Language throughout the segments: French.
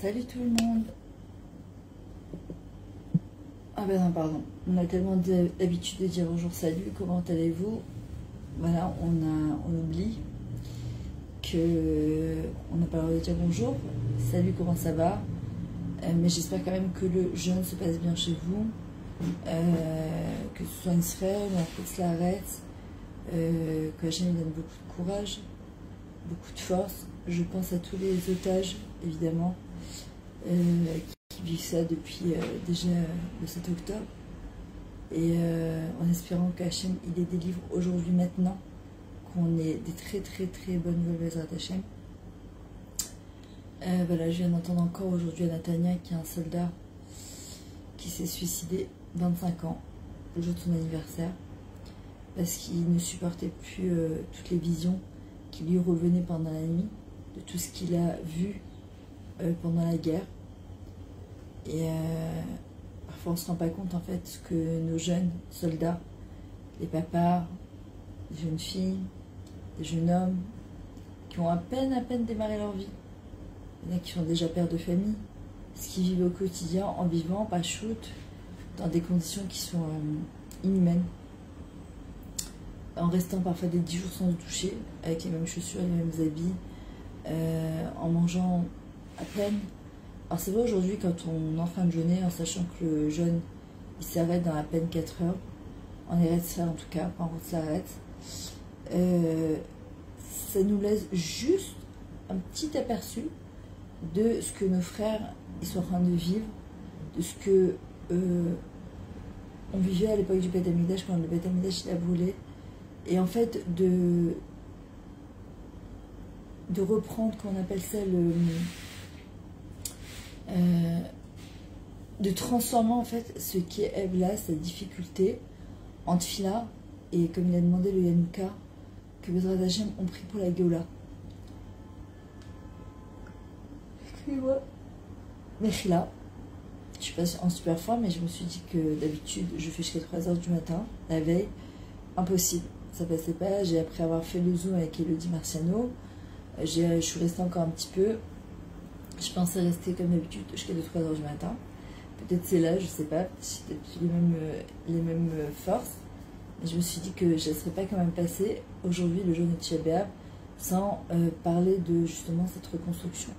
Salut tout le monde. Ah ben non, pardon. On a tellement l'habitude de dire bonjour, salut, comment allez-vous? Voilà, on oublie que on n'a pas le droit de dire bonjour. Salut, comment ça va? Mais j'espère quand même que le jeûne se passe bien chez vous, que ce soit Israël ou en fait l'arrête, que Hachem donne beaucoup de courage, beaucoup de force. Je pense à tous les otages, évidemment, qui vivent ça depuis déjà le 7 octobre. Et en espérant qu'Hachem il les délivre aujourd'hui, maintenant, qu'on ait des très très très bonnes nouvelles Bezrat Hachem. Voilà, je viens d'entendre encore aujourd'hui à Natania qu'il y a un soldat qui s'est suicidé, 25 ans, le jour de son anniversaire, parce qu'il ne supportait plus toutes les visions qui lui revenaient pendant la nuit, de tout ce qu'il a vu pendant la guerre. Et parfois on ne se rend pas compte en fait que nos jeunes soldats, les papas, les jeunes filles, les jeunes hommes, qui ont à peine démarré leur vie, il y en a qui sont déjà pères de famille, ce qu'ils vivent au quotidien en vivant, pas shoot, dans des conditions qui sont inhumaines, en restant parfois des 10 jours sans se doucher, avec les mêmes chaussures, les mêmes habits, en mangeant à peine. Alors c'est vrai aujourd'hui quand on est en fin de journée, en sachant que le jeûne il s'arrête dans à peine 4 heures, en Eretz en tout cas, pas en s'arrête, ça nous laisse juste un petit aperçu de ce que nos frères ils sont en train de vivre, de ce que on vivait à l'époque du Beth Amikdash, quand le Beth Amikdash il a brûlé, et en fait de reprendre, qu'on appelle ça de transformer en fait ce qui est Evla, sa difficulté, en Tfila, et comme il a demandé le Yanouka, que Bezrat Hachem ont pris pour la Géoula. Excusez-moi. Mechila, je suis pas en super forme, mais je me suis dit que d'habitude je fais jusqu'à 3 h du matin, la veille, impossible, ça passait pas. J'ai après avoir fait le zoom avec Elodie Marciano, je suis restée encore un petit peu. Je pensais rester comme d'habitude jusqu'à 2-3 h du matin. Peut-être c'est là, je sais pas, j'ai peut-être les mêmes forces. Mais je me suis dit que je ne serais pas quand même passée aujourd'hui le jour de Tisha B'Av sans parler de justement cette reconstruction.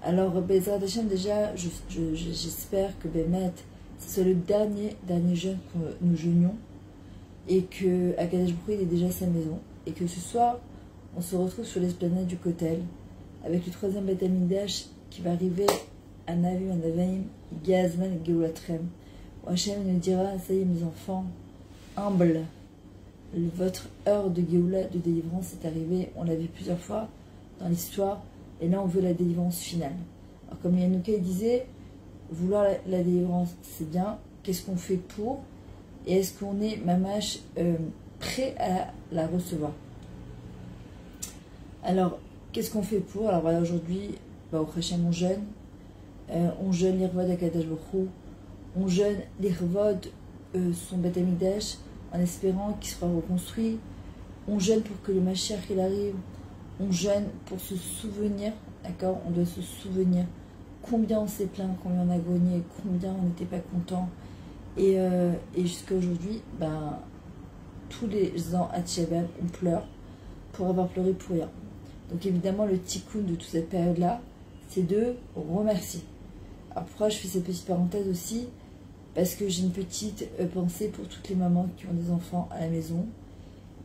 Alors Bezrat Hachem, déjà, j'espère que Bémet, ce soit le dernier jeûne que nous jeûnions, et que Akadosh Baruch Hu est déjà à sa maison, et que ce soir on se retrouve sur l'esplanade du Kotel avec le 3e Beth Amikdash qui va arriver à Navim, à Navaim, Gazman et Geoulatrem. Hachem nous dira, ça y est mes enfants, humble, votre heure de Géoula, de délivrance est arrivée, on l'a vu plusieurs fois dans l'histoire, et là on veut la délivrance finale. Alors comme Yanouka disait, vouloir la délivrance c'est bien, qu'est-ce qu'on fait pour, et est-ce qu'on est mamash prêt à la recevoir? Alors qu'est-ce qu'on fait pour? Alors voilà, aujourd'hui, au Hachem on jeûne l'Irvod Akadosh Baruch Hu, on jeûne l'Irvod son Beth Amikdash, en espérant qu'il sera reconstruit, on jeûne pour que le Mashiach il arrive, on jeûne pour se souvenir, d'accord, on doit se souvenir combien on s'est plaint, combien on a grogné, combien on n'était pas content, et jusqu'à aujourd'hui, ben, tous les ans à Tisha B'Av on pleure pour avoir pleuré pour rien. Donc évidemment le tikkun de toute cette période-là, c'est de remercier. Alors pourquoi je fais cette petite parenthèse aussi? Parce que j'ai une petite pensée pour toutes les mamans qui ont des enfants à la maison.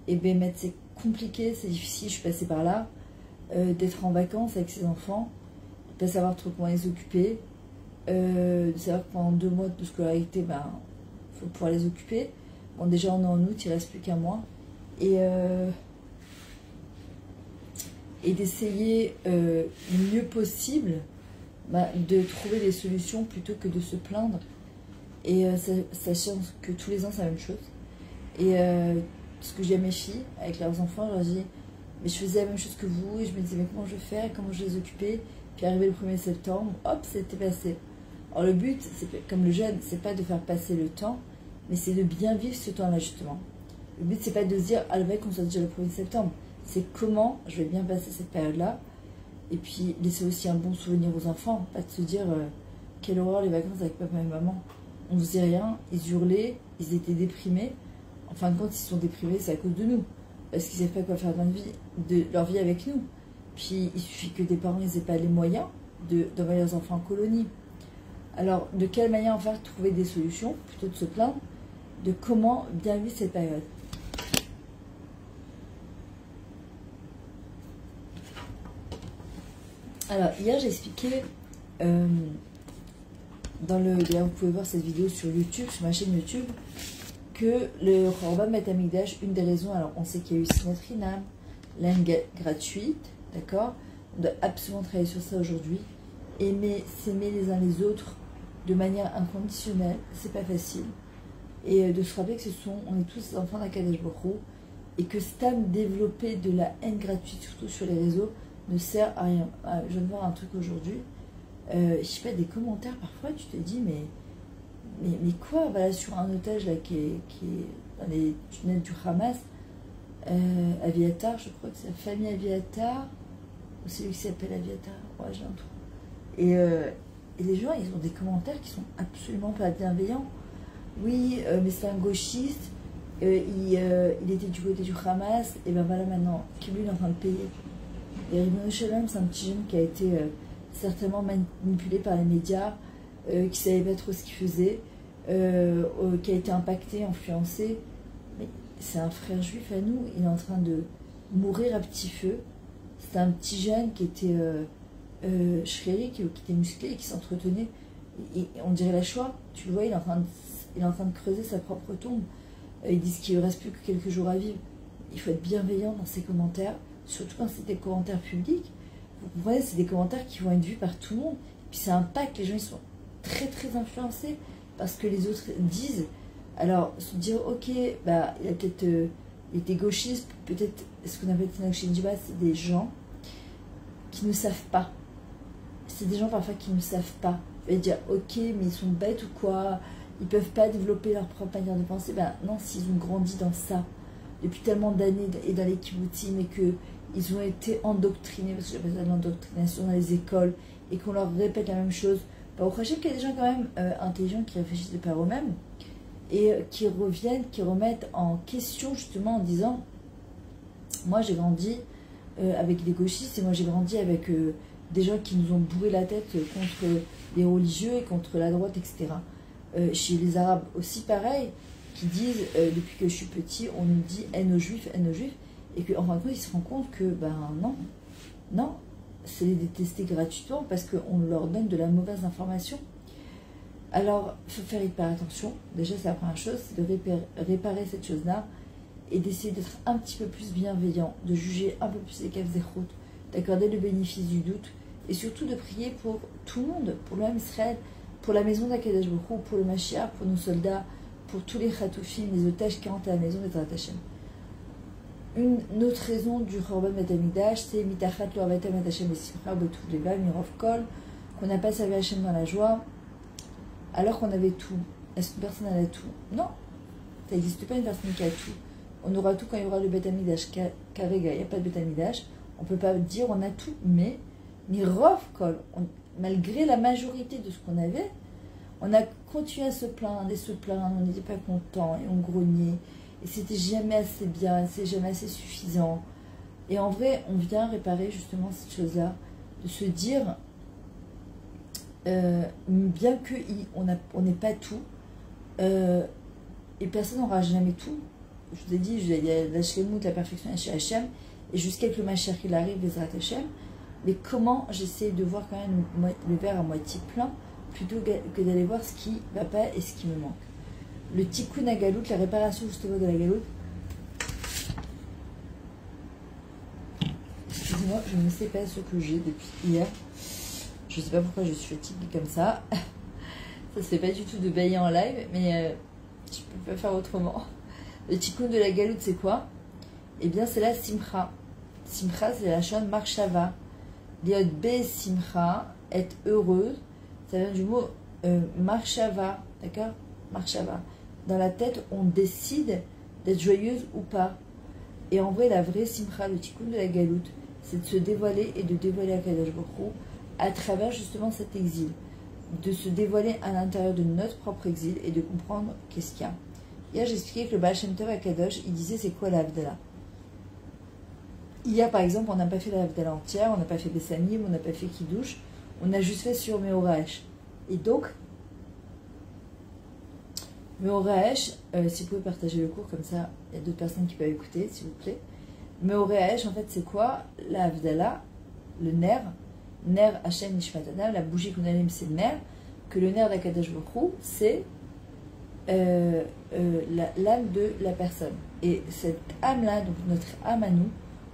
Et bien c'est compliqué, c'est difficile, je suis passée par là, d'être en vacances avec ses enfants, de ne pas savoir trop comment les occuper, de savoir que pendant 2 mois de scolarité, ben, faut pouvoir les occuper. Bon déjà on est en août, il ne reste plus qu'un mois. Et d'essayer le mieux possible de trouver des solutions plutôt que de se plaindre. Et sachant que tous les ans c'est la même chose. Et ce que j'ai à mes filles, avec leurs enfants, je leur dis, mais je faisais la même chose que vous, et je me disais, mais comment je vais faire, comment je vais les occuper? Puis arrivé le 1er septembre, hop, c'était passé. Alors le but, comme le jeûne, c'est pas de faire passer le temps, mais c'est de bien vivre ce temps-là justement. Le but c'est pas de se dire, ah le mec on soit déjà le 1er septembre. C'est comment je vais bien passer cette période-là, Et puis laisser aussi un bon souvenir aux enfants, pas de se dire quelle horreur les vacances avec papa et maman. On faisait rien, ils hurlaient, ils étaient déprimés. En fin de compte, ils sont déprimés, c'est à cause de nous. Parce qu'ils ne savent pas quoi faire de leur vie avec nous. Puis il suffit que des parents n'aient pas les moyens d'envoyer leurs enfants en colonie. Alors, de quelle manière en faire trouver des solutions, plutôt de se plaindre, de comment bien vivre cette période. Alors, hier, j'ai expliqué, d'ailleurs, vous pouvez voir cette vidéo sur YouTube, sur ma chaîne YouTube, que le Khorban Bet Hamikdash, une des raisons, alors on sait qu'il y a eu Sinat Chinam, l'aide gratuite, d'accord? On doit absolument travailler sur ça aujourd'hui. Aimer, s'aimer les uns les autres de manière inconditionnelle, c'est pas facile. Et de se rappeler que on est tous enfants d'Akadosh Baruch Hu, et que Stam développer de la haine gratuite, surtout sur les réseaux, ne sert à rien. Je viens de voir un truc aujourd'hui, je sais pas, des commentaires parfois, tu te dis, mais quoi, voilà, sur un otage là, qui est dans les tunnels du Hamas, Aviatar, je crois que c'est la famille Aviatar, ou c'est lui qui s'appelle Aviatar, ouais, j'ai un trou. Et les gens, ils ont des commentaires qui sont absolument pas bienveillants. Oui, mais c'est un gauchiste, il était du côté du Hamas, et ben voilà maintenant, qui lui il est en train de payer. Et Ribbono Shel Olam, c'est un petit jeune qui a été certainement manipulé par les médias, qui savait pas trop ce qu'il faisait, qui a été impacté, influencé. Mais c'est un frère juif à nous, il est en train de mourir à petit feu. C'est un petit jeune qui était chéri, qui était musclé et qui s'entretenait. Et on dirait la Shoah, tu le vois, il est en train de creuser sa propre tombe. Ils disent qu'il ne reste plus que quelques jours à vivre. Il faut être bienveillant dans ses commentaires, surtout quand c'est des commentaires publics. Vous voyez, c'est des commentaires qui vont être vus par tout le monde. Puis ça impacte, les gens ils sont très très influencés par ce que les autres disent. Alors, se dire, ok, bah, il a peut-être il était gauchiste, peut-être ce qu'on appelle chez Njiba, c'est des gens qui ne savent pas. C'est des gens parfois qui ne savent pas. Vous dire, ok, mais ils sont bêtes ou quoi, ils peuvent pas développer leur propre manière de penser. Ben non, s'ils ont grandi dans ça depuis tellement d'années et dans les kibbutzim et qu'ils ont été endoctrinés, parce que j'appelle ça l'endoctrination dans les écoles, et qu'on leur répète la même chose. Ben, au prochain qu'il y a des gens quand même intelligents qui réfléchissent par eux-mêmes et qui reviennent, qui remettent en question justement en disant, moi j'ai grandi avec des gauchistes et moi j'ai grandi avec des gens qui nous ont bourré la tête contre les religieux et contre la droite, etc. Chez les Arabes aussi pareil, qui disent depuis que je suis petit, on nous dit haine aux juifs, et qu'en fin de compte ils se rendent compte que ben non, c'est les détester gratuitement parce qu'on leur donne de la mauvaise information. Alors il faut faire hyper attention. Déjà c'est la première chose, c'est de réparer cette chose-là et d'essayer d'être un petit peu plus bienveillant, de juger un peu plus les kaf zechut, d'accorder le bénéfice du doute et surtout de prier pour tout le monde, pour l'homme Israël, pour la maison d'Akadosh Baruch Hu, pour le Mashiach, pour nos soldats, pour tous les Chatoufim, les otages qui rentrent à la maison d'Ezrat Hashem. Une autre raison du Khorban Bet Hamikdash, c'est Mitachat lo avatem et Hashem et Simcha betuv levav mirov kol, qu'on n'a pas servi Hashem dans la joie, alors qu'on avait tout. Est-ce qu'une personne a tout? Non, ça n'existe pas une personne qui a tout. On aura tout quand il y aura le Bet Hamikdash. Karega, il n'y a pas de Bet Hamikdash. On ne peut pas dire on a tout, mais mirov kol, malgré la majorité de ce qu'on avait, on a continué à se plaindre et se plaindre, on n'était pas content et on grognait. Et c'était jamais assez bien, c'est jamais assez suffisant. Et en vrai, on vient réparer justement cette chose-là, de se dire, bien qu'on n'ait pas tout, et personne n'aura jamais tout. Je vous ai dit, il y a la shlemut, la perfection chez Hachem, et jusqu'à que le Mashiach il arrive, les Ezrat Hashem. Mais comment j'essaie de voir quand même le verre à moitié plein, plutôt que d'aller voir ce qui ne va pas et ce qui me manque. Le tikkun à galout, la réparation justement de la galout. Excusez-moi, je ne sais pas ce que j'ai depuis hier. Je ne sais pas pourquoi je suis fatiguée comme ça. Ça ne se fait pas du tout de bailler en live, mais je ne peux pas faire autrement. Le tikkun de la galout, c'est quoi? Eh bien, c'est la simcha. Simcha, c'est la chaîne marshava. Liot be simcha, être heureuse, ça vient du mot marshava, d'accord? Marshava. Dans la tête, on décide d'être joyeuse ou pas. Et en vrai, la vraie simcha, le tikkun de la galoute, c'est de se dévoiler et de dévoiler Akadosh Baruch Hu à travers justement cet exil, de se dévoiler à l'intérieur de notre propre exil et de comprendre qu'est-ce qu'il y a. Hier, j'ai expliqué que le Baal Shem Tov Akadosh, il disait c'est quoi la Havdalah. Hier, par exemple, on n'a pas fait la Havdalah entière, on n'a pas fait Bessamim, on n'a pas fait Kiddush, on a juste fait sur Meoraesh. Et donc, Meoraesh, si vous pouvez partager le cours, comme ça, il y a d'autres personnes qui peuvent écouter, s'il vous plaît. Meoraesh, en fait, c'est quoi? La Havdalah, le nerf Hashem Nishmat Adam, la bougie qu'on allume, c'est le nerf, que le nerf d'Akadosh Baruch Hu, c'est l'âme de la personne. Et cette âme-là, donc notre âme à nous,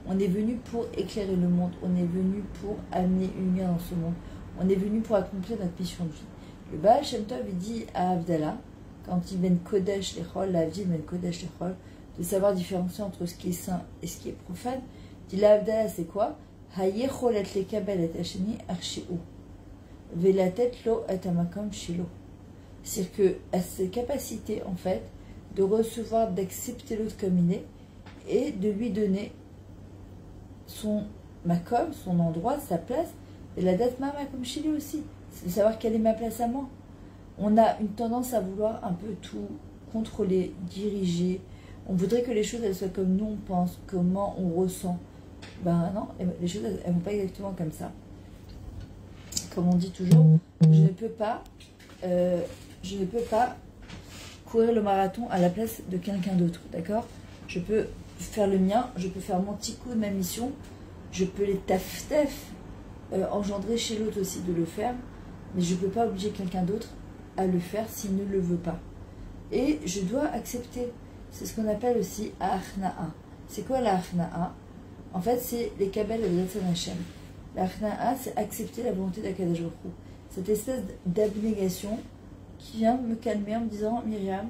on est venu pour éclairer le monde, on est venu pour amener une lumière dans ce monde, on est venu pour accomplir notre mission de vie. Le Baal Shem Tov, il dit à Havdalah, quand il vient Kodesh les Chol, la vie vient Kodesh les Chol, de savoir différencier entre ce qui est saint et ce qui est profane, il dit la Havdalah, c'est quoi? Hayechol et le kabel et hacheni archiu, velatet lo et amakom shilo. C'est-à-dire que à cette capacité, en fait, de recevoir, d'accepter l'autre comme il est, et de lui donner son makom, son endroit, sa place, et la date ma makom shili aussi. C'est de savoir quelle est ma place à moi. On a une tendance à vouloir un peu tout contrôler, diriger. On voudrait que les choses elles soient comme nous on pense, comment on ressent. Ben non, les choses elles vont pas exactement comme ça. Comme on dit toujours, je ne peux pas courir le marathon à la place de quelqu'un d'autre, d'accord? Je peux faire le mien, je peux faire mon petit coup de ma mission, je peux les engendrer chez l'autre aussi de le faire, mais je ne peux pas obliger quelqu'un d'autre à le faire s'il ne le veut pas. Et je dois accepter. C'est ce qu'on appelle aussi Ahna'a. C'est quoi la Ahna'a? En fait, c'est les Kabel et les Zatzon Hashem. La Ahna'a, c'est accepter la volonté d'Akadosh Baruch Hu. Cette espèce d'abnégation qui vient me calmer en me disant Myriam,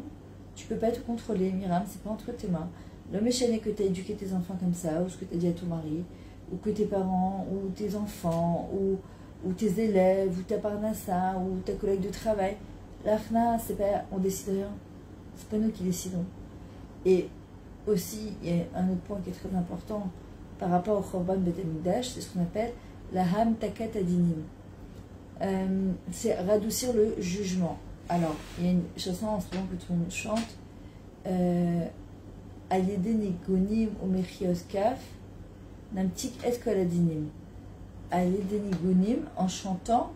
tu peux pas te contrôler, Myriam, c'est pas entre tes mains. L'homme échané que tu as éduqué tes enfants comme ça, ou ce que tu as dit à ton mari, ou que tes parents, ou tes enfants, ou tes élèves, ou ta parnassa, ou ta collègue de travail. L'Achna, c'est pas, on décide rien. C'est pas nous qui décidons. Et aussi, il y a un autre point qui est très important par rapport au Chorban Bet Hamikdash, c'est ce qu'on appelle la Ham Takat Adinim. C'est radoucir le jugement. Alors, il y a une chanson en ce moment que tout le monde chante. Ayede Nigonim Omechios Kaf Namtik Et Koladinim. Ayede Nigonim, en chantant.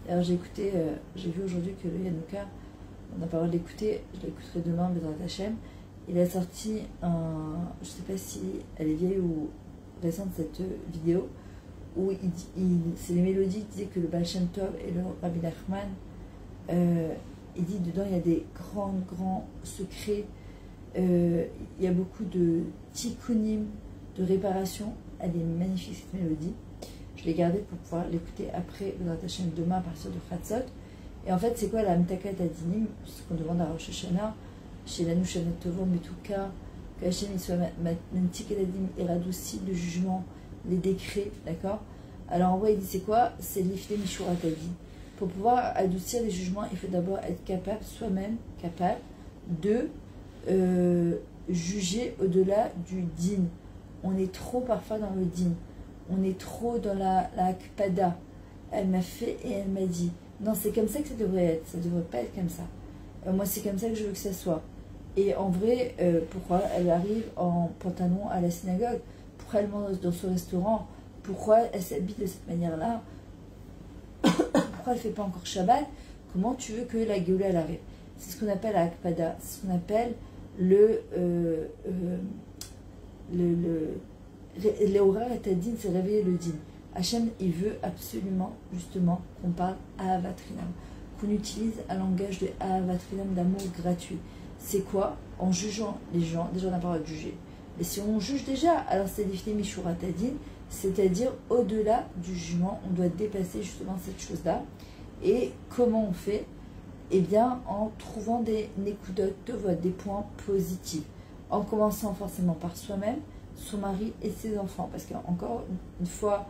Alors j'ai écouté, j'ai vu aujourd'hui que le Yanouka, on n'a pas le droit d'écouter, je l'écouterai demain, mais dans la Hachem, il a sorti un, je ne sais pas si elle est vieille ou récente cette vidéo, où c'est les mélodies qui disaient que le Baal Shem Tov et le Rabbi Nachman, il dit dedans il y a des grands secrets, il y a beaucoup de tikkunim, de réparation, elle est magnifique cette mélodie. Je l'ai gardée pour pouvoir l'écouter après le Hashem demain à partir de Khatzot. Et en fait, c'est quoi la Mtakat Adinim? Ce qu'on demande à Rosh Hashanah, chez la Nushanat Tovom et tout cas, qu'Hachem soit Mtakat Adinim et radouci le jugement, les décrets, d'accord? Alors en vrai, il dit c'est quoi? C'est l'Ifne Mishurat Adi. Pour pouvoir adoucir les jugements, il faut d'abord être capable, soi-même capable, de juger au-delà du din. On est trop parfois dans le din. On est trop dans la akpada. Elle m'a fait et elle m'a dit. Non, c'est comme ça que ça devrait être. Ça devrait pas être comme ça. Moi, c'est comme ça que je veux que ça soit. Et en vrai, pourquoi elle arrive en pantalon à la synagogue? Pourquoi elle mange dans ce restaurant? Pourquoi elle s'habille de cette manière-là? Pourquoi elle ne fait pas encore Shabbat? Comment tu veux que la Géoula elle arrive? C'est ce qu'on appelle la akpada. C'est ce qu'on appelle l'Eorar et Tadin, c'est réveiller le din. Hachem, il veut absolument, justement, qu'on parle Ahavat Rinam, qu'on utilise un langage de Ahavat Rinam, d'amour gratuit. C'est quoi? En jugeant les gens, déjà on n'a pas le droit de juger. Mais si on juge déjà, alors c'est l'Ifne Mishurat Adin, c'est-à-dire au-delà du jugement, on doit dépasser justement cette chose-là. Et comment on fait? Eh bien, en trouvant des nekudot de vote, des points positifs. En commençant forcément par soi-même, son mari et ses enfants. Parce qu'encore une fois,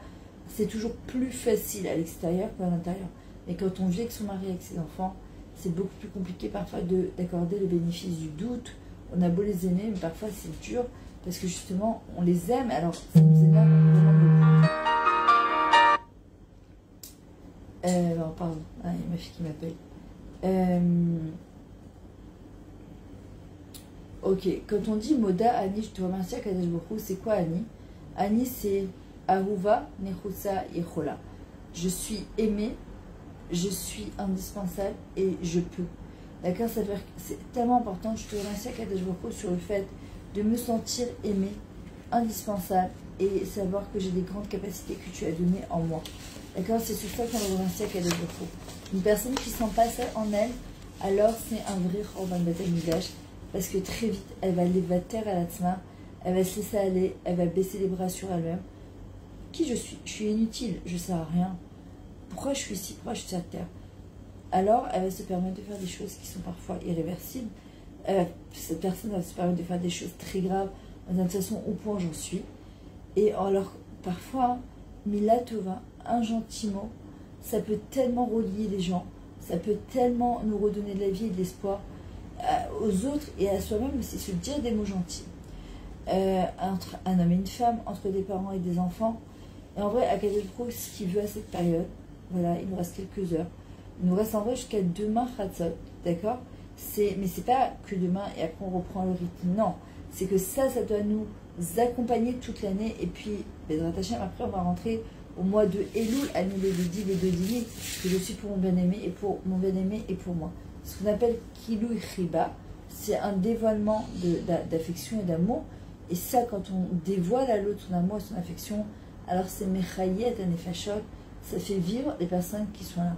c'est toujours plus facile à l'extérieur qu'à l'intérieur. Mais quand on vit avec son mari et avec ses enfants, c'est beaucoup plus compliqué parfois d'accorder le bénéfice du doute. On a beau les aimer, mais parfois c'est dur parce que justement, on les aime, alors ça nous énerve vraiment beaucoup. Oh, pardon, ah, il y a ma fille qui m'appelle. Ok, quand on dit Moda Ani, je te remercie à Kadesh Baruch Hu, c'est quoi Ani? Ani, c'est Ahuva Nechusa Yechola. Je suis aimée, je suis indispensable et je peux. D'accord, ça veut dire que c'est tellement important. Je te remercie à Kadesh Baruch Hu sur le fait de me sentir aimée, indispensable et savoir que j'ai des grandes capacités que tu as données en moi. D'accord, c'est sur ça qu'on le remercie à Kadesh Baruch Hu. Une personne qui sent pas ça en elle, alors c'est un vrai Chorban Bet Hamikdash. Parce que très vite, elle va levater à l'atma, elle va se laisser aller, elle va baisser les bras sur elle-même. Qui je suis? Je suis inutile, je ne sers à rien. Pourquoi je suis ici? Pourquoi je suis sur terre? Alors, elle va se permettre de faire des choses qui sont parfois irréversibles. Cette personne va se permettre de faire des choses très graves, dans une situation au point j'en suis. Et alors, parfois, Mila Tova, un gentil mot, ça peut tellement relier les gens, ça peut tellement nous redonner de la vie et de l'espoir. Aux autres et à soi-même, c'est se dire des mots gentils. Entre un homme et une femme, entre des parents et des enfants. Et en vrai, à Kadesh Baruch Hu, ce qu'il veut à cette période, voilà, il nous reste quelques heures. Il nous reste en vrai jusqu'à demain Chatzot, d'accord? Mais c'est pas que demain et après on reprend le rythme. Non, c'est que ça doit nous accompagner toute l'année. Et puis, Bezrat Hashem, après on va rentrer au mois de Elul, à nous les deux dîners, que je suis pour mon bien-aimé et pour mon bien-aimé et pour moi. Ce qu'on appelle Kilui Chiba, c'est un dévoilement d'affection et d'amour. Et ça, quand on dévoile à l'autre son amour et son affection, alors c'est Mechayet et Nefashot, ça fait vivre les personnes qui sont là.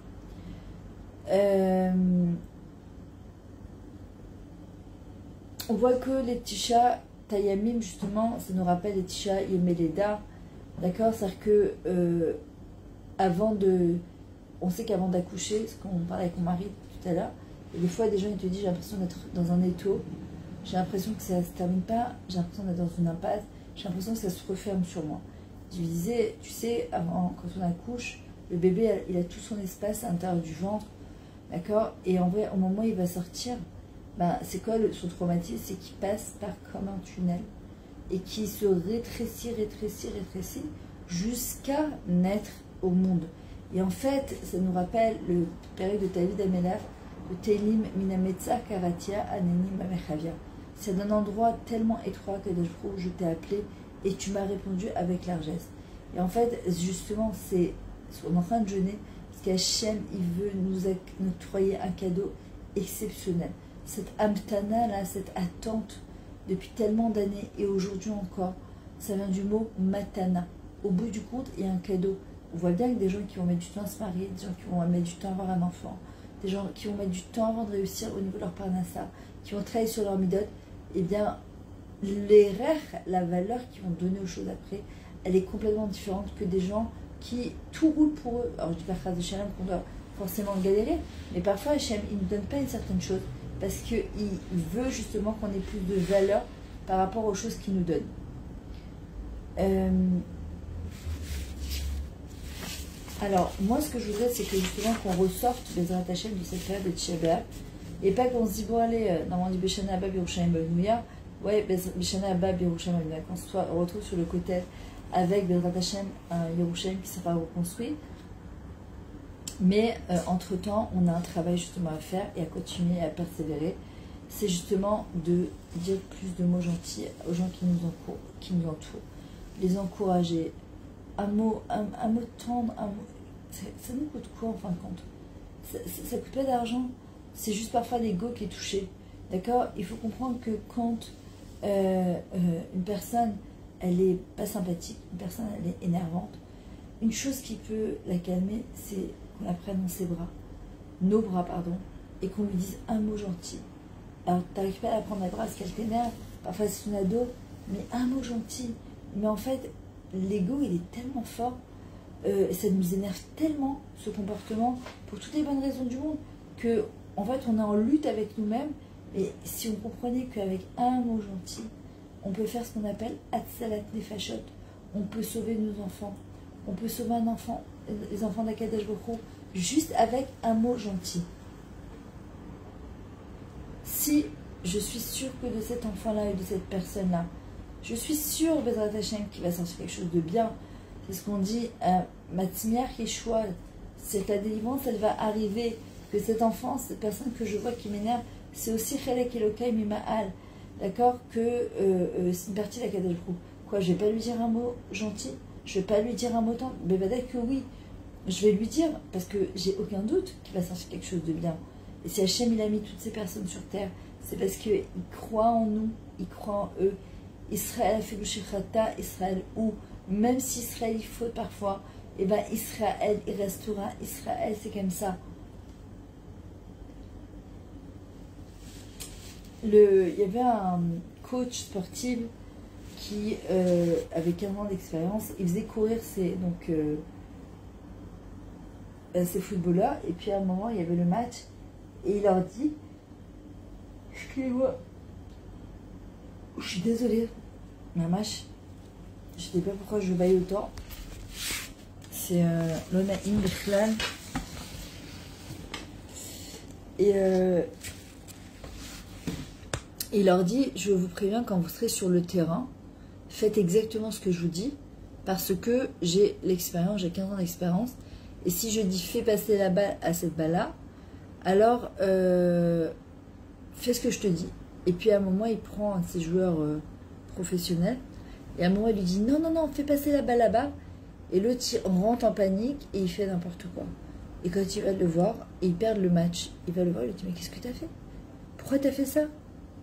On voit que les Tisha Tayamim, justement, ça nous rappelle les Tisha Yemeleda. D'accord? C'est-à-dire que on sait qu'avant d'accoucher, ce qu'on parlait avec mon mari tout à l'heure, et des fois, des gens ils te disent j'ai l'impression d'être dans un étau, j'ai l'impression que ça ne se termine pas, j'ai l'impression d'être dans une impasse, j'ai l'impression que ça se referme sur moi. Je lui disais, tu sais, avant, quand on accouche, le bébé il a tout son espace à l'intérieur du ventre, d'accord? Et en vrai, au moment où il va sortir, c'est quoi son traumatisme? C'est qu'il passe par comme un tunnel et qui se rétrécit jusqu'à naître au monde. Et en fait, ça nous rappelle le période de David Amelach, le Teilim Minametza Karatia Aneni Mamechavia. C'est d'un endroit tellement étroit que je t'ai appelé et tu m'as répondu avec largesse. Et en fait, justement, on est en train de jeûner parce qu'Hachem, il veut nous octroyer un cadeau exceptionnel. Cette amtana, là, cette attente depuis tellement d'années et aujourd'hui encore, ça vient du mot matana. Au bout du compte, il y a un cadeau. On voit bien que des gens qui vont mettre du temps à se marier, des gens qui vont mettre du temps à avoir un enfant, des gens qui vont mettre du temps avant de réussir au niveau de leur parnassa, qui vont travailler sur leur midot, eh bien, les rères, la valeur qu'ils vont donner aux choses après, elle est complètement différente que des gens qui tout roule pour eux. Alors, je dis pas Chas V'Shalom qu'on doit forcément galérer, mais parfois, Hachem, il ne donne pas une certaine chose parce qu'il veut justement qu'on ait plus de valeur par rapport aux choses qu'il nous donne. Alors, moi, ce que je voudrais, c'est que justement qu'on ressorte Bezrat Hashem de cette période de Tisha B'Av, et pas qu'on se dit, bon, allez, normalement, on dit Beshana Abba Birushalayim Benouya, ouais, Beshana Abba Birushalayim Benouya, qu'on se retrouve sur le côté avec Bezrat Hashem, un Yerushalayim qui sera reconstruit. Mais entre-temps, on a un travail justement à faire et à continuer à persévérer. C'est justement de dire plus de mots gentils aux gens qui nous entourent, les encourager. Un mot tendre, ça nous coûte quoi en fin de compte? Ça coûte pas d'argent, c'est juste parfois l'ego qui est touché. D'accord? Il faut comprendre que quand une personne, elle est pas sympathique, une personne, elle est énervante, une chose qui peut la calmer, c'est qu'on la prenne dans ses bras, nos bras, pardon, et qu'on lui dise un mot gentil. Alors, tu n'arrives pas à la prendre dans les bras parce qu'elle t'énerve, parfois c'est une ado, mais un mot gentil. Mais en fait, l'ego, il est tellement fort, ça nous énerve tellement, ce comportement, pour toutes les bonnes raisons du monde, que en fait, on est en lutte avec nous-mêmes. Et si on comprenait qu'avec un mot gentil, on peut faire ce qu'on appelle Hatzalat Nefashot, on peut sauver nos enfants, on peut sauver un enfant, les enfants d'Akadosh Baruch Hu, juste avec un mot gentil. Si je suis sûre que de cet enfant-là et de cette personne-là, Je suis sûre, Bezrat Hashem, qu'il va sortir quelque chose de bien. C'est ce qu'on dit à Matzmiach Yeshua. C'est la délivrance, elle va arriver. Que cet enfant, cette personne que je vois qui m'énerve, c'est aussi Chelek Elokai Mima'al. D'accord? Que c'est une partie de la Kadosh Baruch Hu. Quoi, je vais pas lui dire un mot gentil? Je vais pas lui dire un mot tendre? Mais que oui. Je vais lui dire, parce que j'ai aucun doute qu'il va sortir quelque chose de bien. Et si Hachem il a mis toutes ces personnes sur terre, c'est parce qu'il croit en nous, il croit en eux. Israël a fait le Shechata, Israël ou même si Israël il faut parfois, et ben Israël il restera. Israël c'est comme ça. Il y avait un coach sportif qui avait 15 ans d'expérience. Il faisait courir ses footballeurs. Et puis à un moment, il y avait le match. Et il leur dit, excusez-moi, je suis désolée, Mamash, je ne sais pas pourquoi je baille autant. C'est l'Onaïm Bechlan. Et il leur dit, je vous préviens, quand vous serez sur le terrain, faites exactement ce que je vous dis, parce que j'ai l'expérience, j'ai 15 ans d'expérience, et si je dis fais passer la balle à cette balle-là, alors fais ce que je te dis. Et puis à un moment, il prend un de ses joueurs professionnels, et à un moment, il lui dit non, non, non, fais passer la balle là-bas, et l'autre, on rentre en panique, et il fait n'importe quoi. Et quand il va le voir, il perd le match, il va le voir, il lui dit mais qu'est-ce que tu as fait? Pourquoi tu as fait ça?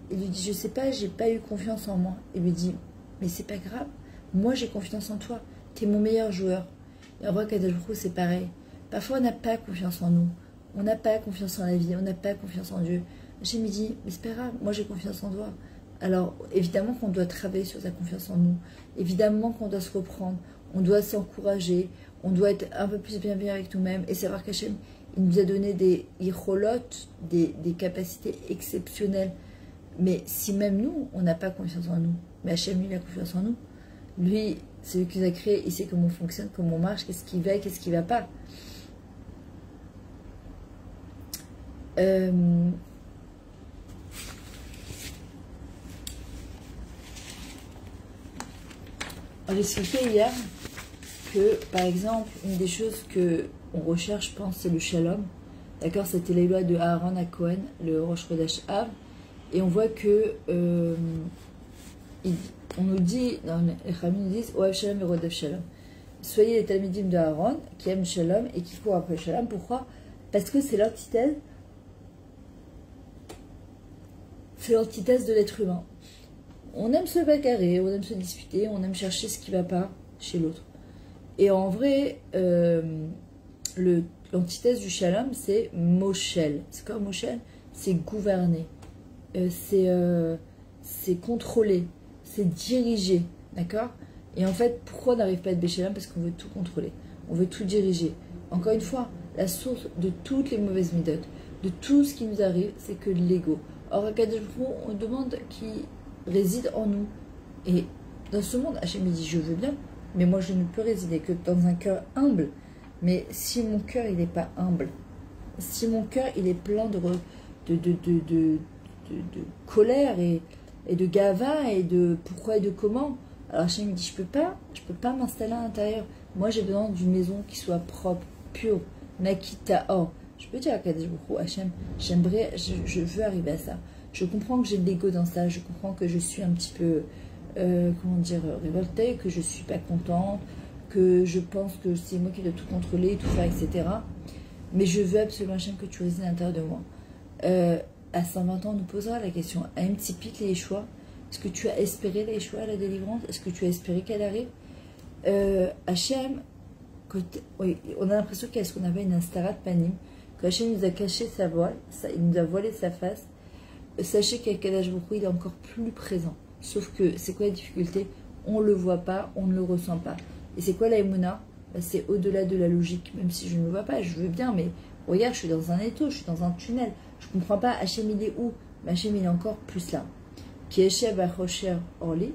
Il lui dit, je sais pas, j'ai pas eu confiance en moi. Il lui dit, mais c'est pas grave, moi j'ai confiance en toi, tu es mon meilleur joueur. Et en vrai, Kadosh Baruch Hu, c'est pareil. Parfois, on n'a pas confiance en nous, on n'a pas confiance en la vie, on n'a pas confiance en Dieu. J'ai me dit, mais c'est pas grave, moi j'ai confiance en toi. Alors, évidemment qu'on doit travailler sur sa confiance en nous, évidemment qu'on doit se reprendre, on doit s'encourager, on doit être un peu plus bienveillant avec nous-mêmes et savoir qu'Hachem, il nous a donné des hirolotes, des capacités exceptionnelles. Mais si même nous, on n'a pas confiance en nous, mais Hachem, lui, il a confiance en nous. Lui, c'est lui qui nous a créé, il sait comment on fonctionne, comment on marche, qu'est-ce qui va, qu'est-ce qui ne va pas. J'ai expliqué hier que, par exemple, une des choses qu'on recherche, je pense, c'est le shalom. D'accord, c'était les lois de Aaron à Cohen, le Rosh Chodesh Av. Et on voit que on nous dit, les Chachamim nous disent Oav Shalom et Rodef Shalom. Soyez les Talmidim de Aaron qui aiment Shalom et qui courent après Shalom. Pourquoi? Parce que c'est l'antithèse. C'est l'antithèse de l'être humain. On aime se bagarrer, on aime se disputer, on aime chercher ce qui ne va pas chez l'autre. Et en vrai, l'antithèse du Shalom, c'est Moshel. C'est quoi Moshel? C'est gouverner. C'est contrôler, c'est diriger, d'accord? Et en fait, pourquoi on n'arrive pas à être Béchélam? Parce qu'on veut tout contrôler, on veut tout diriger. Encore une fois, la source de toutes les mauvaises méthodes, de tout ce qui nous arrive, c'est que l'ego. Or, à Kadosh Baruch Hu, on demande qui réside en nous. Et dans ce monde, Hachem me dit, je veux bien, mais moi je ne peux résider que dans un cœur humble. Mais si mon cœur, il n'est pas humble, si mon cœur, il est plein de colère et de gava et de pourquoi et de comment. Alors Hachem me dit, je peux pas m'installer à l'intérieur. Moi j'ai besoin d'une maison qui soit propre, pure, nakita or. Je peux dire à Kadosh Baruch Hu, Hachem, j'aimerais, je veux arriver à ça. Je comprends que j'ai de l'ego dans ça, je comprends que je suis un petit peu, révoltée, que je suis pas contente, que je pense que c'est moi qui dois tout contrôler, tout faire, etc. Mais je veux absolument, Hachem, que tu résides à l'intérieur de moi. À 120 ans, on nous posera la question, à un petit pic les Yeshua, est-ce que tu as espéré les Yeshua à la délivrance? Est-ce que tu as espéré qu'elle arrive? Hachem, oui, on a l'impression qu'est-ce qu'on avait une instarat panim, que Hachem nous a caché sa voile, il nous a voilé sa face. Sachez qu'à Kadosh Baruch Hu, il est encore plus présent. Sauf que, c'est quoi la difficulté? On ne le voit pas, on ne le ressent pas. Et c'est quoi la Emouna? C'est au-delà de la logique, même si je ne le vois pas, je veux bien, mais regarde, je suis dans un étau, je suis dans un tunnel. Je ne comprends pas, Hachem il est où? Mais Hachem il est encore plus là. Qui Eshev Achocher Orli,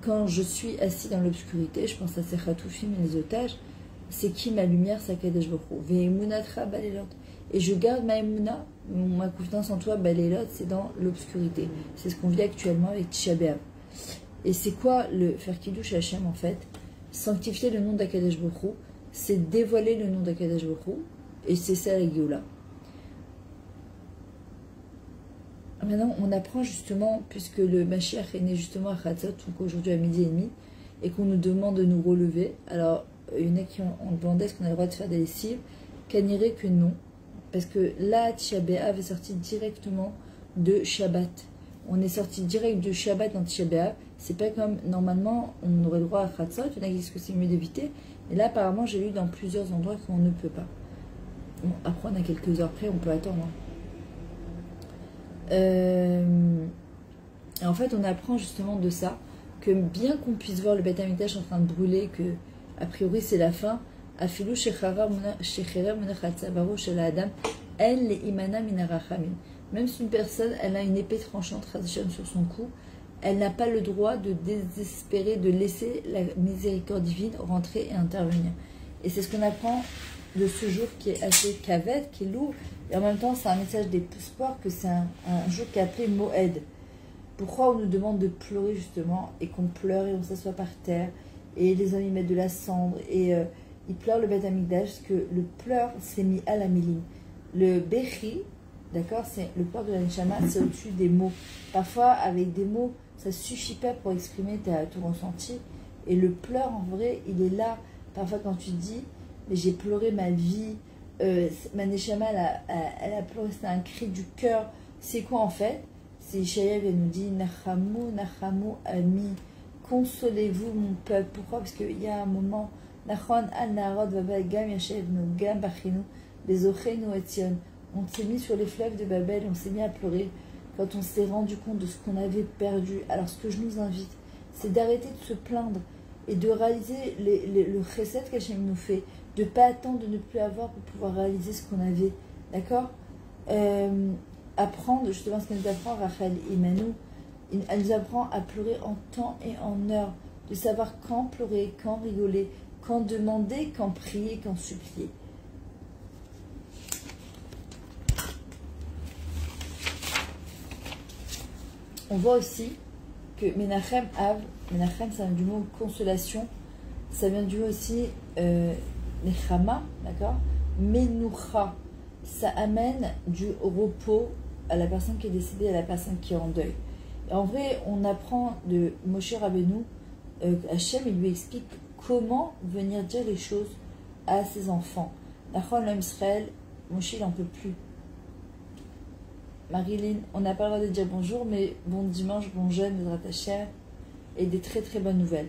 quand je suis assis dans l'obscurité, je pense à ces Khatoufim et les otages, c'est qui ma lumière? C'est Kadosh Baruch Hu. Ve'emunatra balelot. Et je garde ma Emouna, ma confiance en toi, balelot, c'est dans l'obscurité. C'est ce qu'on vit actuellement avec Tisha B'Av. Et c'est quoi le faire Kiddush Hashem en fait? Sanctifier le nom d'Akadosh Baruch Hu, c'est dévoiler le nom d'Akadosh Baruch Hu, et c'est ça la Géoula. Maintenant, on apprend justement, puisque le Mashiach est né justement à Chatzot, donc aujourd'hui à midi et demi, et qu'on nous demande de nous relever. Alors, il y en a qui ont demandé est-ce qu'on a le droit de faire des lessives, qu'anirait que non, parce que là, Tisha B'Av est sorti directement de Shabbat. On est sorti direct de Shabbat dans Tisha B'Av. C'est pas comme normalement on aurait le droit à Chatzot, il y en a qui disent que c'est mieux d'éviter, mais là apparemment j'ai lu dans plusieurs endroits qu'on ne peut pas. Bon, après on a quelques heures près, on peut attendre. En fait on apprend justement de ça, que bien qu'on puisse voir le Beth Amikdash en train de brûler, que a priori c'est la fin, Afilou Shecharer Munachatza Baro Shel Adam, elle les Imana Minarachamin. Même si une personne elle a une épée tranchante sur son cou, elle n'a pas le droit de désespérer, de laisser la miséricorde divine rentrer et intervenir. Et c'est ce qu'on apprend de ce jour qui est assez cavette, qui est lourd, et en même temps c'est un message d'espoir que c'est un jour qui est appelé Moed. Pourquoi on nous demande de pleurer justement, et qu'on pleure et on s'assoit par terre, et les hommes y mettent de la cendre, et ils pleurent le Beth Amikdash, parce que le pleur c'est mis à la milim. Le Bechi, d'accord, c'est le pleur de la Neshama, c'est au-dessus des mots. Parfois avec des mots, ça ne suffit pas pour exprimer ton ressenti. Et le pleur, en vrai, il est là. Parfois, quand tu dis, mais j'ai pleuré ma vie, ma Neshama, elle a pleuré, c'était un cri du cœur. C'est quoi, en fait? C'est Ishaïa qui nous dit, Nachamu, Nachamu, Ami, consolez-vous, mon peuple. Pourquoi? Parce qu'il y a un moment, Nachon, Al-Narod, Babel, Gam, Yashev, nous, Gam, Bachinu, Bezochenu, Etzion. On s'est mis sur les fleuves de Babel, on s'est mis à pleurer. Quand on s'est rendu compte de ce qu'on avait perdu. Alors ce que je nous invite, c'est d'arrêter de se plaindre et de réaliser le chesed qu'Hachem nous fait, de ne pas attendre de ne plus avoir pour pouvoir réaliser ce qu'on avait. D'accord? Apprendre, justement ce qu'elle nous apprend, Rachel Imanou, elle nous apprend à pleurer en temps et en heure, de savoir quand pleurer, quand rigoler, quand demander, quand prier, quand supplier. On voit aussi que Menachem Av, Menachem ça vient du mot consolation, ça vient du mot aussi Nechama, d'accord? Menoucha, ça amène du repos à la personne qui est décédée, à la personne qui est en deuil. Et en vrai, on apprend de Moshe Rabbeinu, Hachem, il lui explique comment venir dire les choses à ses enfants. Nachon l'homme Israël, Moshe il n'en peut plus. Marilyn, on n'a pas le droit de dire bonjour, mais bon dimanche, bon jeûne, de Hashem, et des très très bonnes nouvelles.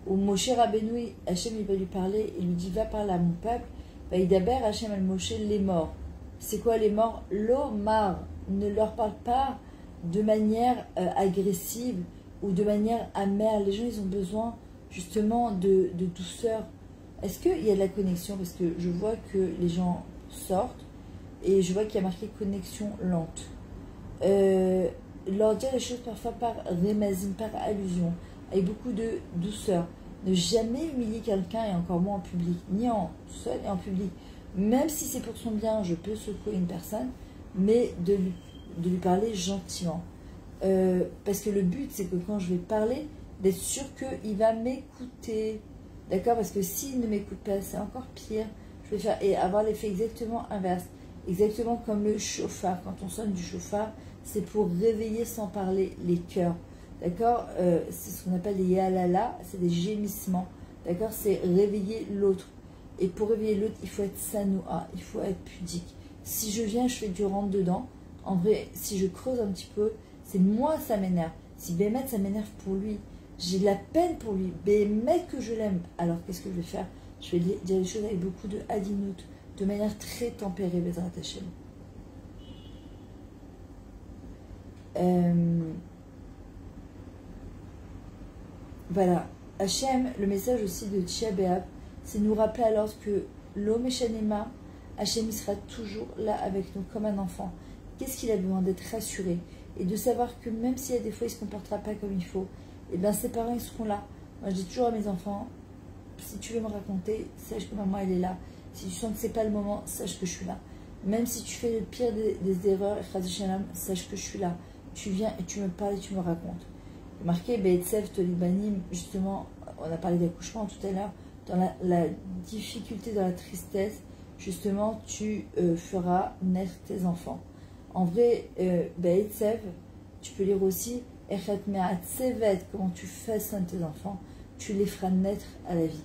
Ou Moshe Rabbeinu, Hachem il va lui parler, il lui dit va parler à mon peuple, Vaïdaber Hachem al Moshe les morts. C'est quoi les morts? L'omar, ne leur parle pas de manière agressive ou de manière amère. Les gens ils ont besoin justement de douceur. Est-ce qu'il y a de la connexion? Parce que je vois que les gens sortent et je vois qu'il y a marqué connexion lente. Leur dire les choses parfois par rémazine, par allusion, avec beaucoup de douceur. Ne jamais humilier quelqu'un et encore moins en public, ni en seul et en public. Même si c'est pour son bien, je peux secouer une personne, mais de lui parler gentiment. Parce que le but, c'est que quand je vais parler, d'être sûr qu'il va m'écouter. D'accord? Parce que s'il ne m'écoute pas, c'est encore pire. Je vais faire et avoir l'effet exactement inverse. Exactement comme le chauffard. Quand on sonne du chauffard, c'est pour réveiller sans parler les cœurs. D'accord? C'est ce qu'on appelle les yalala, c'est des gémissements. D'accord? C'est réveiller l'autre. Et pour réveiller l'autre, il faut être sanoua, il faut être pudique. Si je viens, je fais du rentre-dedans. En vrai, si je creuse un petit peu, c'est moi ça m'énerve. Si Bémet, ça m'énerve pour lui. J'ai de la peine pour lui. Bémet que je l'aime. Alors, qu'est-ce que je vais faire? Je vais dire les choses avec beaucoup de hadinout, de manière très tempérée, Bezrat Hashem. Voilà. Hachem, le message aussi de Tisha B'Av, c'est nous rappeler alors que l'homme Eshanema, Hachem sera toujours là avec nous comme un enfant. Qu'est-ce qu'il a besoin? D'être rassuré et de savoir que même s'il y a des fois il ne se comportera pas comme il faut, et bien ses parents ils seront là. Moi je dis toujours à mes enfants, si tu veux me raconter, sache que maman elle est là. Si tu sens que c'est pas le moment, sache que je suis là. Même si tu fais le pire des erreurs, sache que je suis là. Tu viens et tu me parles et tu me racontes. Marqué Be'etsev Tolibanim, justement, on a parlé d'accouchement tout à l'heure, dans la difficulté, dans la tristesse, justement, tu feras naître tes enfants. En vrai, Be'etsev, tu peux lire aussi Echet Me'atsevet, comment tu façonnes tes enfants, tu les feras naître à la vie.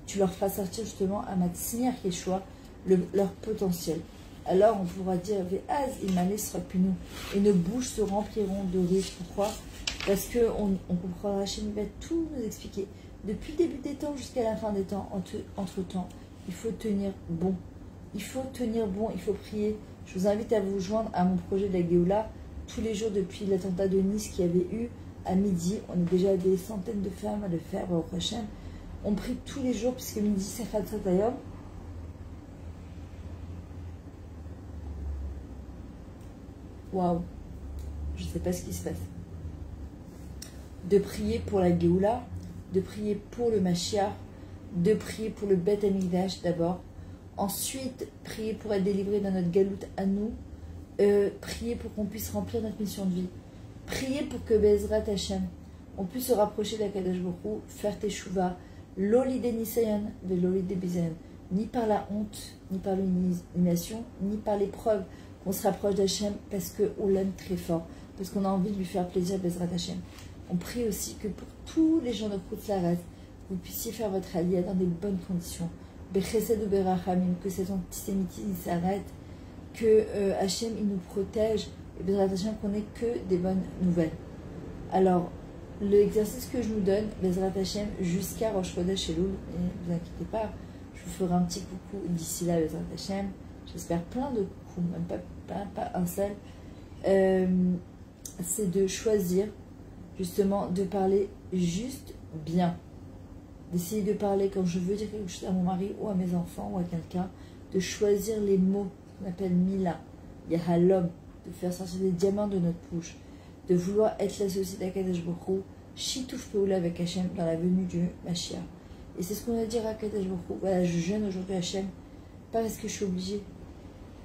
Tu leur feras sortir justement à Matzniach Yeshua leur potentiel. Alors on pourra dire Ve'az imane srapinu, et nos bouches se rempliront de rire. Pourquoi? Parce qu'on comprendra, Hachem va tout nous expliquer. Depuis le début des temps jusqu'à la fin des temps, entre temps, il faut tenir bon. Il faut tenir bon, il faut prier. Je vous invite à vous joindre à mon projet de la Géoula tous les jours depuis l'attentat de Nice qu'il y avait eu à midi. On est déjà des centaines de femmes à le faire au prochain. On prie tous les jours puisque midi c'est Chatzot Hayom. Waouh, je ne sais pas ce qui se passe. De prier pour la Géoula, de prier pour le Mashiach, de prier pour le Beth Amikdash d'abord, ensuite prier pour être délivré dans notre galoute à nous, prier pour qu'on puisse remplir notre mission de vie, prier pour que Bezrat Hashem, on puisse se rapprocher d'Akadosh Baruch Hu, faire Teshuvah, l'olide nisayon, de l'olide bizayon, ni par la honte, ni par l'humiliation, ni par l'épreuve, qu'on se rapproche d'Hachem parce qu'on l'aime très fort, parce qu'on a envie de lui faire plaisir, Bezrat Hashem. On prie aussi que pour tous les gens de Koutlaret, vous puissiez faire votre aliyah dans des bonnes conditions. Bechesed ou Berachamim, que cet antisémitisme s'arrête, que Hachem il nous protège, et Bezrat Hashem qu'on n'ait que des bonnes nouvelles. Alors, l'exercice que je nous donne, Bezrat Hashem, jusqu'à Rosh Chodesh Elul, et ne vous inquiétez pas, je vous ferai un petit coucou d'ici là, Bezrat Hashem. J'espère plein de coups, même pas un seul. C'est de choisir justement de parler juste bien. D'essayer de parler quand je veux dire quelque chose à mon mari ou à mes enfants ou à quelqu'un, de choisir les mots qu'on appelle Mila, Yahalom, de faire sortir des diamants de notre bouche, de vouloir être l'associé d'Akadosh Baruch Hu, Shituf Peoula avec Hachem dans la venue du Mashiach. Et c'est ce qu'on va dire à Akadosh Baruch Hu. Voilà, je jeûne aujourd'hui Hachem, pas parce que je suis obligée,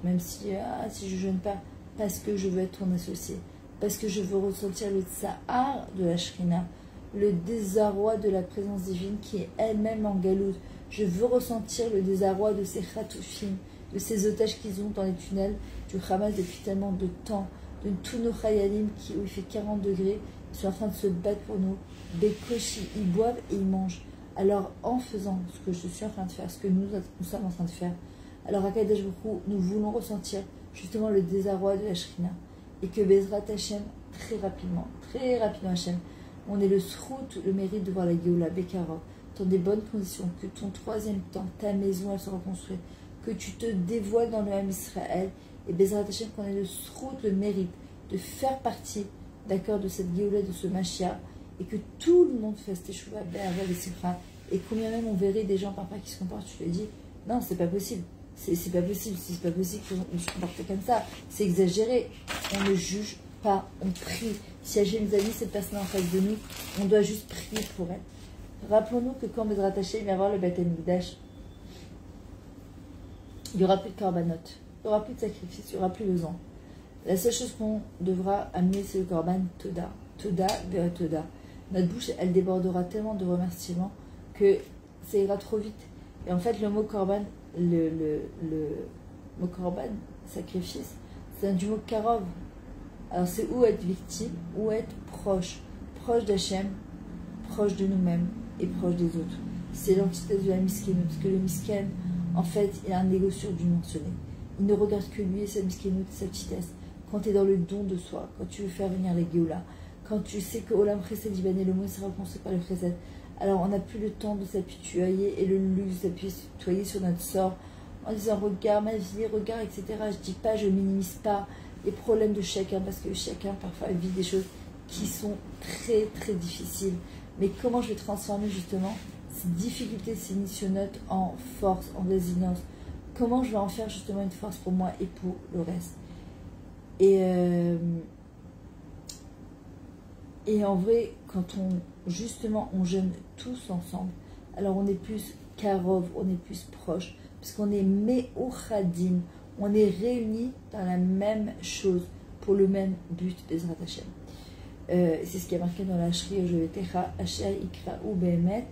même si je ne jeûne pas, parce que je veux être ton associé, parce que je veux ressentir le tsahar de la Shrina, le désarroi de la présence divine qui est elle-même en galoute. Je veux ressentir le désarroi de ces khatoufim, de ces otages qu'ils ont dans les tunnels du Hamas depuis tellement de temps, de tous nos chayalim où il fait 40 degrés, ils sont en train de se battre pour nous. Bekoshi, ils boivent et ils mangent. Alors en faisant ce que je suis en train de faire, ce que nous sommes en train de faire, alors à Kadesh Baruch Hu, nous voulons ressentir justement le désarroi de la Shrina. Et que Bezrat Hashem, très rapidement Hashem, on ait le srout, le mérite de voir la Géoula, Bekara, dans des bonnes conditions, que ton troisième temps, ta maison, elle se reconstruise, que tu te dévoiles dans le Ham Israël, et Bezrat Hashem, qu'on ait le srout, le mérite de faire partie, d'accord, de cette Géoula, de ce Mashiach, et que tout le monde fasse Teshuvah, Be'ava, Be'simcha, et combien même on verrait des gens parfois qui se comportent, tu te dis, non, c'est pas possible. C'est pas possible, c'est pas possible qu'on se comporte comme ça. C'est exagéré. On ne juge pas, on prie. Si Hachem nous a mis cette personne en face de nous, on doit juste prier pour elle. Rappelons-nous que quand Bezrat Hashem va voir le Beth Amikdash, il n'y aura plus de korbanot, il n'y aura plus de sacrifice, il n'y aura plus besoin. La seule chose qu'on devra amener, c'est le korban Toda. Toda, Béa Toda. Notre bouche, elle débordera tellement de remerciements que ça ira trop vite. Et en fait, le mot korban, le mot korban, sacrifice, c'est du mot karov. Alors c'est ou être victime, ou être proche d'Hachem, proche de nous-mêmes et proche des autres. C'est l'antithèse de la miskine, parce que le misken, en fait, il a un égo surdimensionné. Il ne regarde que lui et sa miskine, sa petitesse. Quand tu es dans le don de soi, quand tu veux faire venir les Géoula, quand tu sais que Olam Chesed Ibané, le mot sera construit par le Chesed, alors on n'a plus le temps de s'apitoyer et le luxe d'apitoyer sur notre sort en disant regarde ma vie, regarde, etc. Je dis pas, je minimise pas les problèmes de chacun parce que chacun parfois vit des choses qui sont très très difficiles. Mais comment je vais transformer justement ces difficultés, ces missionnotes en force, en résilience? Comment je vais en faire justement une force pour moi et pour le reste? Et en vrai, quand on jeûne tous ensemble, alors on est plus karov, on est plus proche, parce qu'on est me'ochadim, on est réunis dans la même chose, pour le même but, Bezrat Hashem. C'est ce qui est marqué dans la Shri, je vais techa, Asher ikra ou Behemet,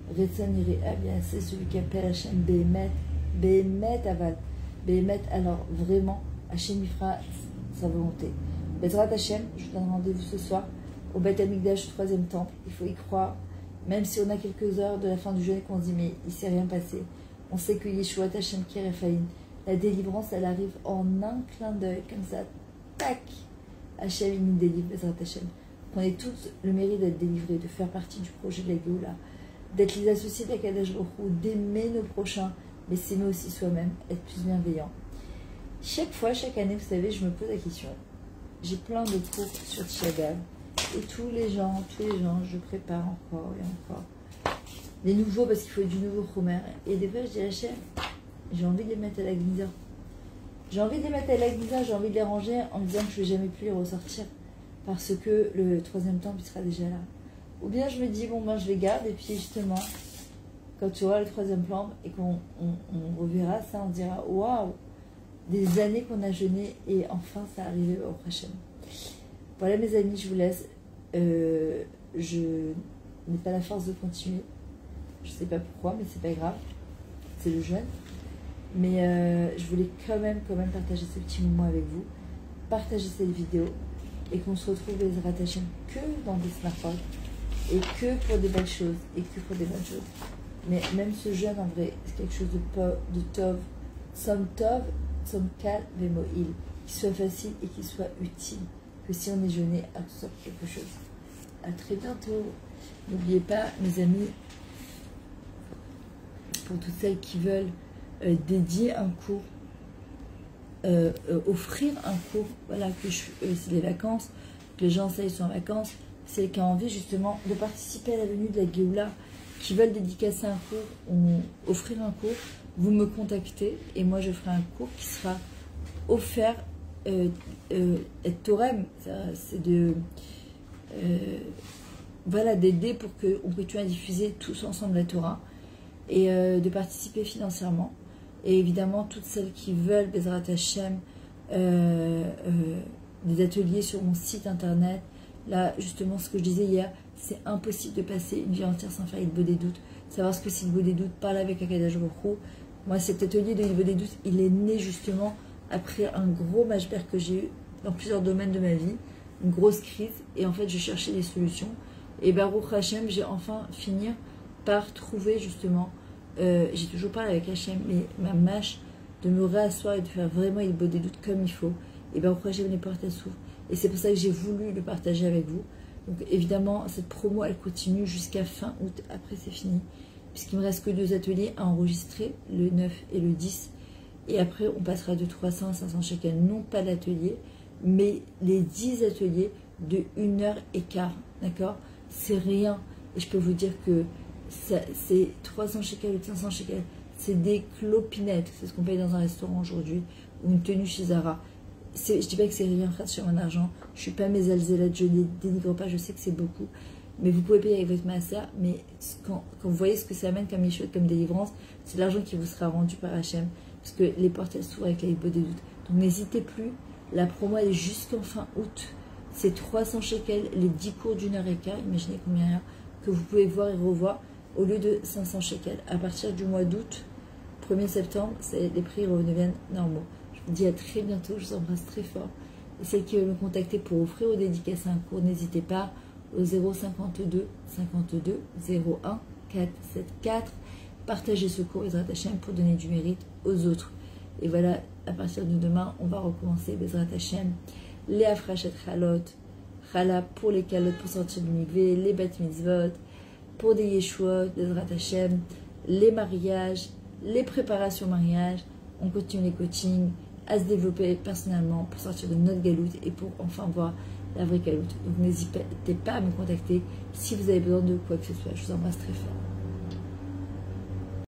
Retson irea, bien c'est celui qui appelle Hachem Behemet, Behemet aval, Behemet, alors vraiment, Hachem y fera sa volonté. Bezrat Hachem, je vous donne rendez-vous ce soir au Beth Amikdash, 3e temple, il faut y croire, même si on a quelques heures de la fin du jeûne et qu'on se dit mais il ne s'est rien passé, on sait que Yeshua Hachem Kerefaïn, la délivrance elle arrive en un clin d'œil, comme ça, tac, Hachem il nous délivre, Bezrat Hachem. On ait tous le mérite d'être délivrés, de faire partie du projet de la Géoula, d'être les associés d'Akadosh Baruch Hu, d'aimer nos prochains, mais s'aimer aussi soi-même, être plus bienveillant. Chaque fois, chaque année, vous savez, je me pose la question. J'ai plein de cours sur Tisha B'Av, et tous les gens, je prépare encore et encore. Les nouveaux, parce qu'il faut du nouveau Chomer. Et des fois, je dis à Hachem, j'ai envie de les mettre à la Gnisa. J'ai envie de les mettre à la Gnisa, j'ai envie de les ranger en me disant que je ne vais jamais plus les ressortir. Parce que le 3e temple, il sera déjà là. Ou bien je me dis, bon, ben je les garde, et puis justement, quand tu auras le 3e temple, et qu'on reverra ça, on dira, waouh, des années qu'on a jeûné, et enfin, ça arrive au prochain. Voilà, mes amis, je vous laisse. Je n'ai pas la force de continuer. Je ne sais pas pourquoi, mais c'est pas grave. C'est le jeûne. Mais je voulais quand même partager ce petit moment avec vous. Partager cette vidéo. Et qu'on se retrouve les Ratachem que dans des smartphones, et que pour des belles choses, et que pour des bonnes choses. Mais même ce jeûne, en vrai, c'est quelque chose de tov, som kal vemoil, qui soit facile et qui soit utile, que si on est jeûné, à tout sorte quelque chose. À très bientôt. N'oubliez pas, mes amis, pour toutes celles qui veulent dédier un cours, offrir un cours, voilà, que c'est les vacances, que les gens, ça, ils sont en vacances, c'est qui ont envie justement de participer à la venue de la Géoula, qui veulent dédicacer un cours ou offrir un cours, vous me contactez et moi je ferai un cours qui sera offert et Torem, c'est de voilà, d'aider pour qu'on continue à diffuser tous ensemble la Torah et de participer financièrement. Et évidemment, toutes celles qui veulent, Bezrat Hachem, des ateliers sur mon site internet. Là, justement, ce que je disais hier, c'est impossible de passer une vie entière sans faire Hilbo des doutes. Savoir ce que c'est Hilbo des doutes, parler avec Akadosh Baruch Hu. Moi, cet atelier de Hilbo des doutes, il est né justement après un gros mashber que j'ai eu dans plusieurs domaines de ma vie, une grosse crise. Et en fait, je cherchais des solutions. Et Baruch Hachem, j'ai enfin fini par trouver justement... j'ai toujours parlé avec Hachem, mais ma mâche de me réasseoir et de faire vraiment Hilbo des doutes comme il faut. Et bien après, les portes elles s'ouvrent. Et c'est pour ça que j'ai voulu le partager avec vous. Donc évidemment, cette promo, elle continue jusqu'à fin août. Après, c'est fini. Puisqu'il me reste que 2 ateliers à enregistrer, le 9 et le 10. Et après, on passera de 300 à 500 shekels. Non pas l'atelier, mais les 10 ateliers de 1h15. D'accord? C'est rien. Et je peux vous dire que c'est 300 shekels ou 500 shekels. C'est des clopinettes. C'est ce qu'on paye dans un restaurant aujourd'hui. Ou une tenue chez Zara. Je ne dis pas que c'est rien sur mon argent. Je ne suis pas mes alzélades, je ne les dénigre pas. Je sais que c'est beaucoup. Mais vous pouvez payer avec votre master. Mais quand vous voyez ce que ça amène comme échouette, comme délivrance, c'est l'argent qui vous sera rendu par Hachem. Parce que les portes, elles s'ouvrent avec la Hilbo des doutes. Donc n'hésitez plus. La promo, elle est jusqu'en fin août. C'est 300 shekels, les 10 cours d'1h15. Imaginez combien il y a. Que vous pouvez voir et revoir. Au lieu de 500 shekels. À partir du mois d'août, 1er septembre, les prix redeviennent normaux. Je vous dis à très bientôt, je vous embrasse très fort. Et celles qui veulent me contacter pour offrir ou dédicacer un cours, n'hésitez pas au 052 52 01 474. Partagez ce cours Bezrat Hachem pour donner du mérite aux autres. Et voilà, à partir de demain, on va recommencer Bezrat Hachem. Les Afrachet Chalot, Chala pour les calottes pour sortir du mikvé, les bat mitzvot, pour des Yeshuot, Bezrat Hachem, les mariages, les préparations mariage. On continue les coachings, à se développer personnellement pour sortir de notre galoute et pour enfin voir la vraie galoute. Donc n'hésitez pas à me contacter si vous avez besoin de quoi que ce soit. Je vous embrasse très fort.